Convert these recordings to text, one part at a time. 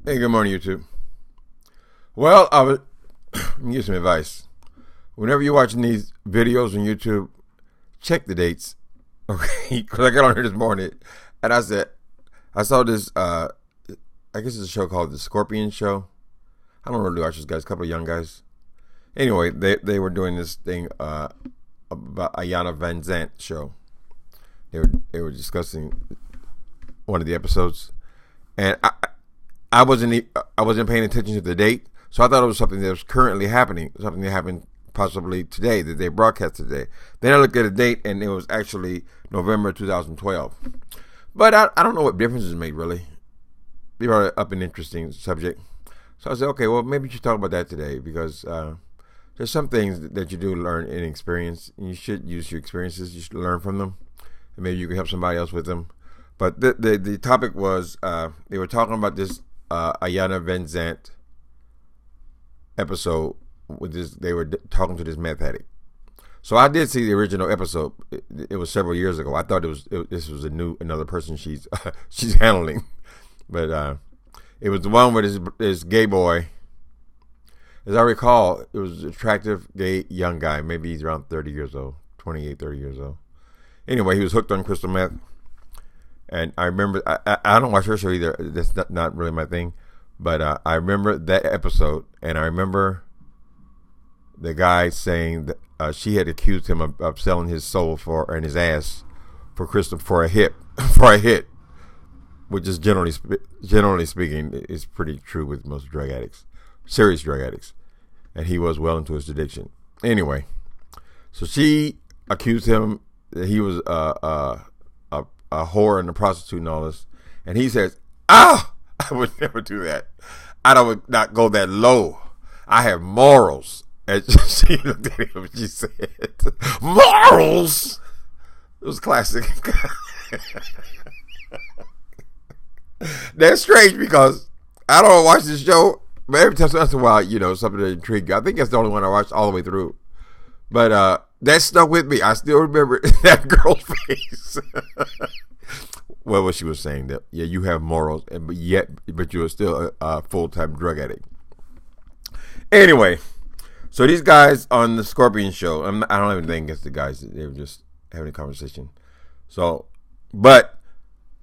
Hey, good morning, YouTube. Well, I was let me give some advice. Whenever you're watching these videos on YouTube, check the dates. Okay, because I got on here this morning and I saw this. I guess it's a show called The Scorpion Show. I don't really watch those guys. A couple of young guys. Anyway, they were doing this thing about Ayana Van Zant show. They were discussing one of the episodes, and I wasn't paying attention to the date, so I thought it was something that was currently happening, something that happened possibly today, that they broadcast today. Then I looked at the date, and it was actually November 2012. But I don't know what difference it made, really. They brought up an interesting subject. So I said, okay, well, maybe you should talk about that today, because there's some things that you do learn in experience, and you should use your experiences. You should learn from them, and maybe you can help somebody else with them. But the topic was, they were talking about this Ayana Van Zant episode with this. They were talking to this meth addict. So I did see the original episode. It was several years ago. I thought this was another person she's she's handling, but it was the one with this gay boy. As I recall, it was an attractive gay young guy. Maybe he's around 30 years old, 28, 30 years old. Anyway, he was hooked on crystal meth. And I remember, I don't watch her show either. That's not really my thing. But I remember that episode. And I remember the guy saying that she had accused him of selling his soul and his ass for a hit, which is generally speaking, is pretty true with most drug addicts, serious drug addicts. And he was well into his addiction. Anyway, so she accused him that he was a whore and a prostitute and all this. And he says, I would never do that. I would not go that low. I have morals. And she looked at him and she said, morals? It was classic. That's strange because I don't watch this show, but every time once in a while, something that intrigued me. I think that's the only one I watched all the way through. But that stuck with me. I still remember that girl's face. Well, what she was saying, that yeah, you have morals, but you're still a full-time drug addict. Anyway, so these guys on the Scorpion Show, I don't have anything against the guys. They were just having a conversation. So, but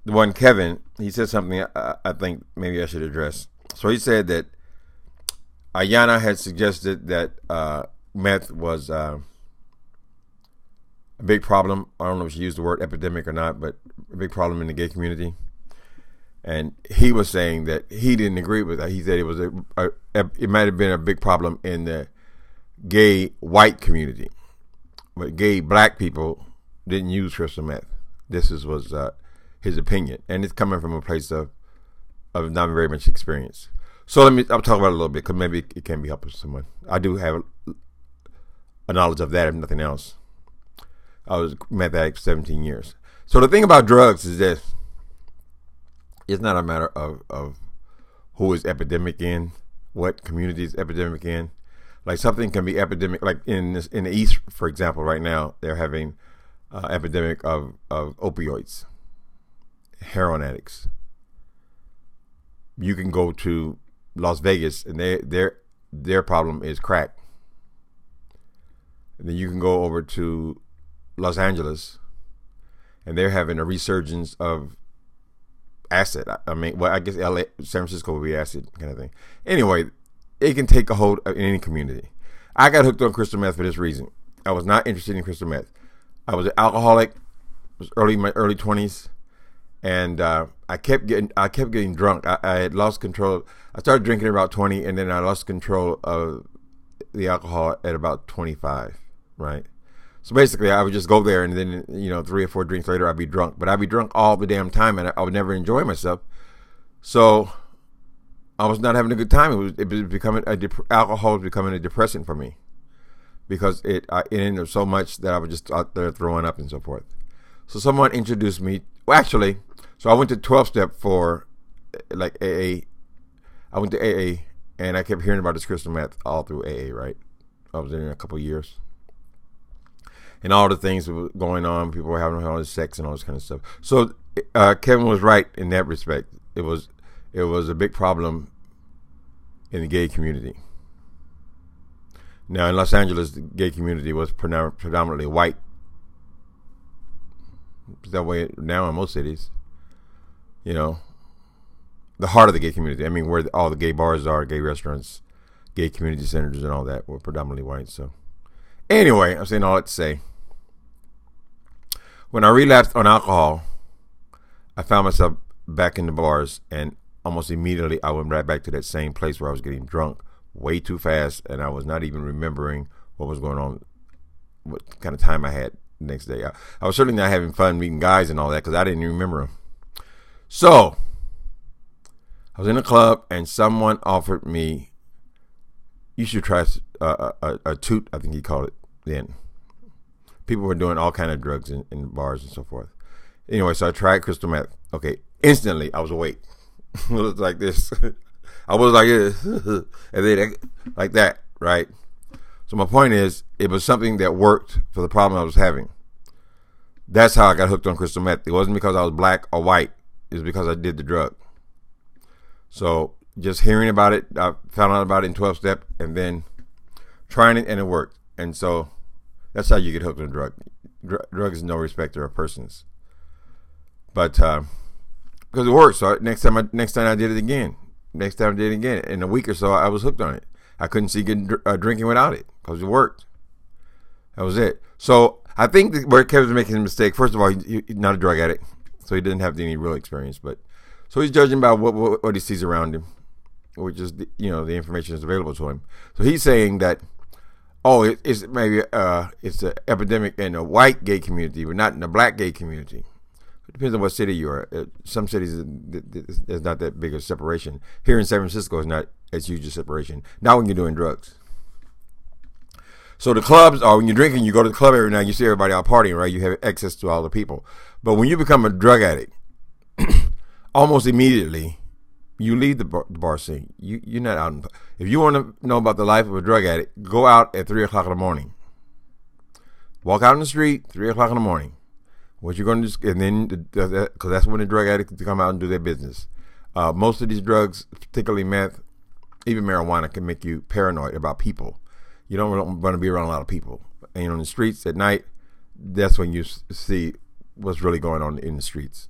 the one Kevin, he said something I think maybe I should address. So he said that Ayana had suggested that meth was a big problem. I don't know if she used the word epidemic or not, but a big problem in the gay community. And he was saying that he didn't agree with that. He said it was it might have been a big problem in the gay white community, but gay black people didn't use crystal meth. This was his opinion, and it's coming from a place of not very much experience. So I'll talk about it a little bit, because maybe it can be helpful to someone. I do have a knowledge of that, if nothing else. I was a meth addict for 17 years. So the thing about drugs is this. It's not a matter of who is epidemic in, what community is epidemic in. Like something can be epidemic, like in the East, for example, right now, they're having epidemic of opioids, heroin addicts. You can go to Las Vegas and their problem is crack. And then you can go over to Los Angeles and they're having a resurgence of acid. I guess LA, San Francisco would be acid kind of thing. Anyway, it can take a hold in any community. I got hooked on crystal meth for this reason. I was not interested in crystal meth. I was an alcoholic. Was my early 20s. And I kept getting drunk. I had lost control. I started drinking at about 20, and then I lost control of the alcohol at about 25, right? So basically, I would just go there, and then 3 or 4 drinks later, I'd be drunk. But I'd be drunk all the damn time, and I would never enjoy myself. So I was not having a good time. It was becoming alcohol was becoming a depressant for me, because it ended up so much that I was just out there throwing up and so forth. So someone introduced me. Well, actually, so I went to 12-step for like AA. I went to AA, and I kept hearing about this crystal meth all through AA, right? I was in a couple of years. And all the things that were going on, people were having all this sex and all this kind of stuff. So Kevin was right in that respect. It was it was a big problem in the gay community. Now, in Los Angeles, the gay community was predominantly white. It's that way now in most cities. You know, the heart of the gay community. I mean, where all the gay bars are, gay restaurants, gay community centers, and all that were predominantly white. So, anyway, I'm saying all that to say, when I relapsed on alcohol, I found myself back in the bars, and almost immediately I went right back to that same place where I was getting drunk way too fast, and I was not even remembering what was going on, what kind of time I had the next day. I was certainly not having fun meeting guys and all that because I didn't even remember them. So, I was in a club, and someone offered me, you should try a toot, I think he called it then. People were doing all kind of drugs in bars and so forth. Anyway, so I tried crystal meth. Okay, instantly I was awake. It was like this. I was like this, and then like that, right? So my point is, it was something that worked for the problem I was having. That's how I got hooked on crystal meth. It wasn't because I was black or white. It was because I did the drug. So just hearing about it, I found out about it in 12-step, and then trying it, and it worked. And so that's how you get hooked on a drug. Drug is no respecter of persons. But because it worked, so next time I did it again. Next time I did it again. In a week or so, I was hooked on it. I couldn't see drinking without it because it worked. That was it. So I think where Kevin's making a mistake, first of all, he's not a drug addict, so he didn't have any real experience. But so he's judging by what he sees around him, which is the information that's available to him. So he's saying that, it's maybe it's an epidemic in a white gay community, but not in a black gay community. It depends on what city you are. Some cities, there's not that big a separation. Here in San Francisco, it's not as huge a separation. Not when you're doing drugs. So the clubs are, when you're drinking, you go to the club every night, you see everybody out partying, right? You have access to all the people. But when you become a drug addict, almost immediately, you leave the bar scene. You're not out. If you want to know about the life of a drug addict, go out at 3 o'clock in the morning. Walk out in the street, 3 o'clock in the morning. What you're going to do, and then, because that's when the drug addicts come out and do their business. Most of these drugs, particularly meth, even marijuana, can make you paranoid about people. You don't want to be around a lot of people. And on the streets at night, that's when you see what's really going on in the streets.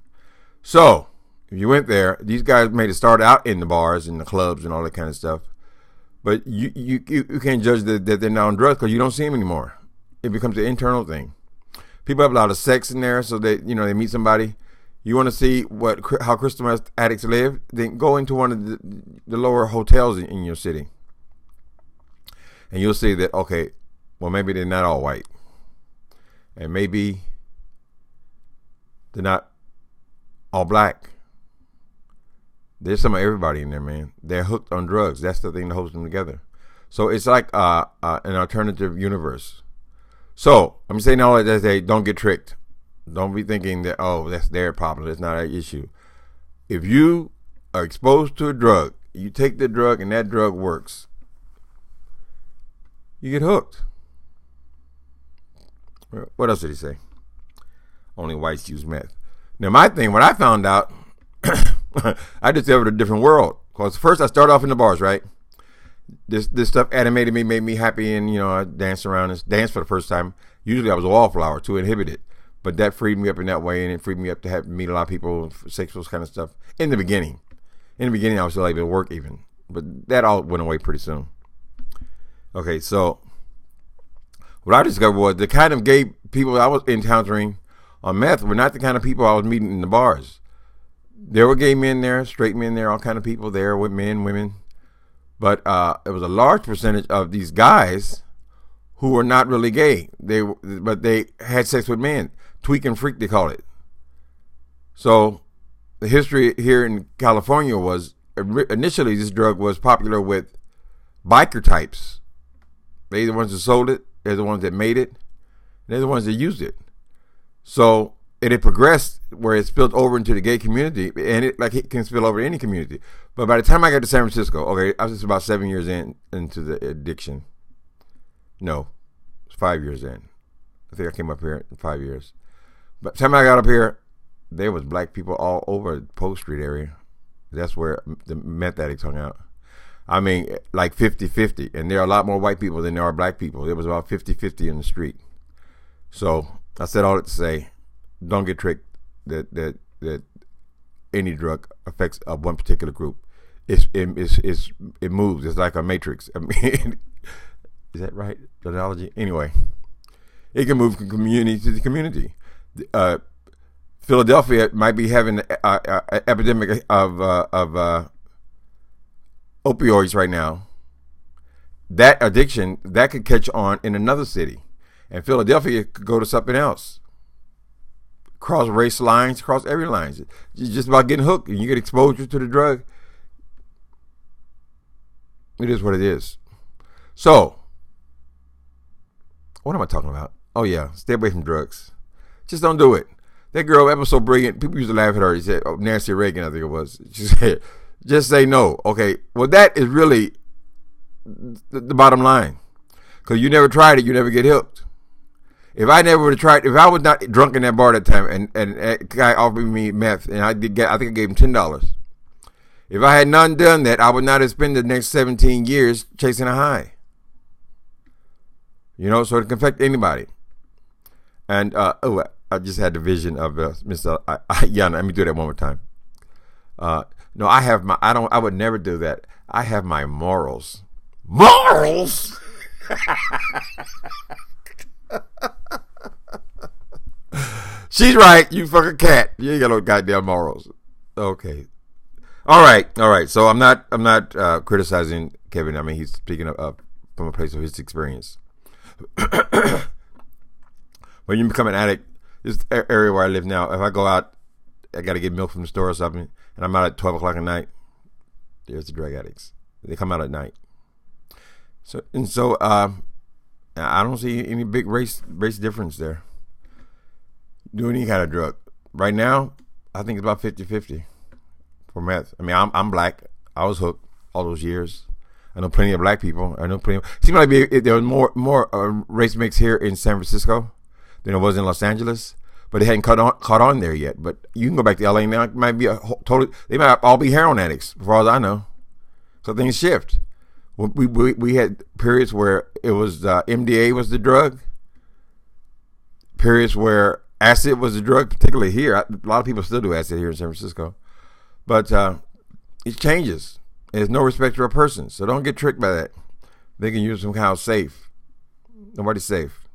So, if you went there, these guys made it start out in the bars and the clubs and all that kind of stuff. But you can't judge that they're not on drugs because you don't see them anymore. It becomes an internal thing. People have a lot of sex in there, so they meet somebody. You want to see how crystal meth addicts live? Then go into one of the lower hotels in your city, and you'll see that, okay, well, maybe they're not all white, and maybe they're not all black. There's some of everybody in there, man. They're hooked on drugs. That's the thing that holds them together. So it's like an alternative universe. So I'm saying all that they don't get tricked. Don't be thinking that, that's their problem. That's not our issue. If you are exposed to a drug, you take the drug and that drug works, you get hooked. What else did he say? Only whites use meth. Now my thing, when I found out, I discovered a different world. Because first I started off in the bars, right? This stuff animated me, made me happy, and I danced around and danced for the first time. Usually I was a wallflower to inhibit it, but that freed me up in that way, and it freed me up to meet a lot of people, sexual kind of stuff. In the beginning, I was still able to work even, but that all went away pretty soon. Okay, so what I discovered was the kind of gay people I was encountering on meth were not the kind of people I was meeting in the bars. There were gay men there, straight men there, all kind of people there with men, women. But it was a large percentage of these guys who were not really gay. But they had sex with men. Tweak and freak, they call it. So the history here in California was, initially this drug was popular with biker types. They're the ones that sold it. They're the ones that made it. They're the ones that used it. So it had progressed where it spilled over into the gay community, and it can spill over to any community. But by the time I got to San Francisco, okay, I was just about 7 years into the addiction. No, it's 5 years in. I think I came up here in 5 years. By the time I got up here, there was black people all over the Post Street area. That's where the meth addicts hung out. I mean, like 50-50. And there are a lot more white people than there are black people. There was about 50-50 in the street. So I said all that to say, don't get tricked that any drug affects one particular group. It moves. It's like a matrix. I mean, is that right? The analogy? Anyway, it can move from community to community. Philadelphia might be having an epidemic of opioids right now. That addiction, that could catch on in another city. And Philadelphia could go to something else. Cross race lines, cross every lines. It's just about getting hooked. And you get exposure to the drug. It is what it is. So, what am I talking about? Oh yeah, stay away from drugs. Just don't do it. That girl, that was so brilliant. People used to laugh at her. She said, Nancy Reagan, I think it was. She said, just say no. Okay, well that is really the bottom line. Because you never tried it, you never get hooked. If I never would have tried, if I was not drunk in that bar that time, and a guy offered me meth, and I think I gave him $10. If I had not done that, I would not have spent the next 17 years chasing a high. You know, so it can affect anybody. And I just had the vision of Mr. Yeah, let me do that one more time. No, I would never do that. I have my morals. Morals? She's right. You fucking cat. You ain't got no goddamn morals. Okay. All right. So I'm not criticizing Kevin. I mean, he's speaking of from a place of his experience. When you become an addict, this area where I live now, if I go out, I got to get milk from the store or something, and I'm out at 12 o'clock at night, there's the drug addicts. They come out at night. So I don't see any big race difference there. Do any kind of drug. Right now, I think it's about 50-50 for meth. I mean, I'm black. I was hooked all those years. I know plenty of black people. Seems like there was more race mix here in San Francisco than it was in Los Angeles, but it hadn't caught on there yet. But you can go back to LA now. It might be they might all be heroin addicts, as far as I know. So things shift. We had periods where it was MDA was the drug. Periods where acid was the drug, particularly here. A lot of people still do acid here in San Francisco, but it changes. There's no respect for a person, so don't get tricked by that. They can use some kind of safe. Nobody's safe.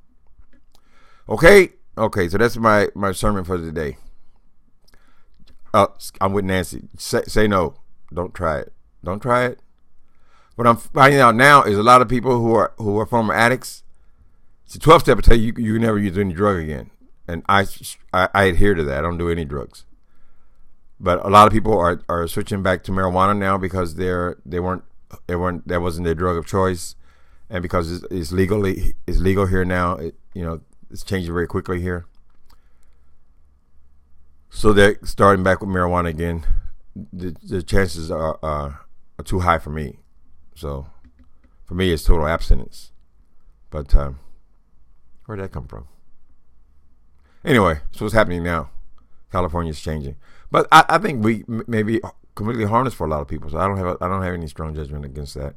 Okay, so that's my sermon for today. I'm with Nancy. Say no. Don't try it. Don't try it. What I'm finding out now is a lot of people who are former addicts. It's a 12-step to tell you never use any drug again, and I adhere to that. I don't do any drugs. But a lot of people are switching back to marijuana now because that wasn't their drug of choice, and because it's legal here now. It's changing very quickly here. So they're starting back with marijuana again. The chances are too high for me. So for me, it's total abstinence. But where'd that come from? Anyway, so what's happening now? California's changing. But I think we may be completely harmless for a lot of people. So I don't have any strong judgment against that.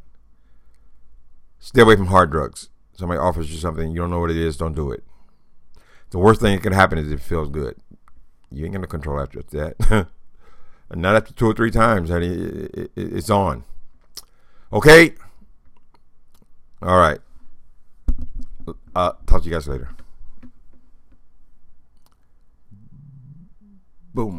Stay away from hard drugs. Somebody offers you something, you don't know what it is, don't do it. The worst thing that can happen is it feels good. You ain't gonna control after that. And not after 2 or 3 times, honey. It's on. Okay. All right. Talk to you guys later. Boom.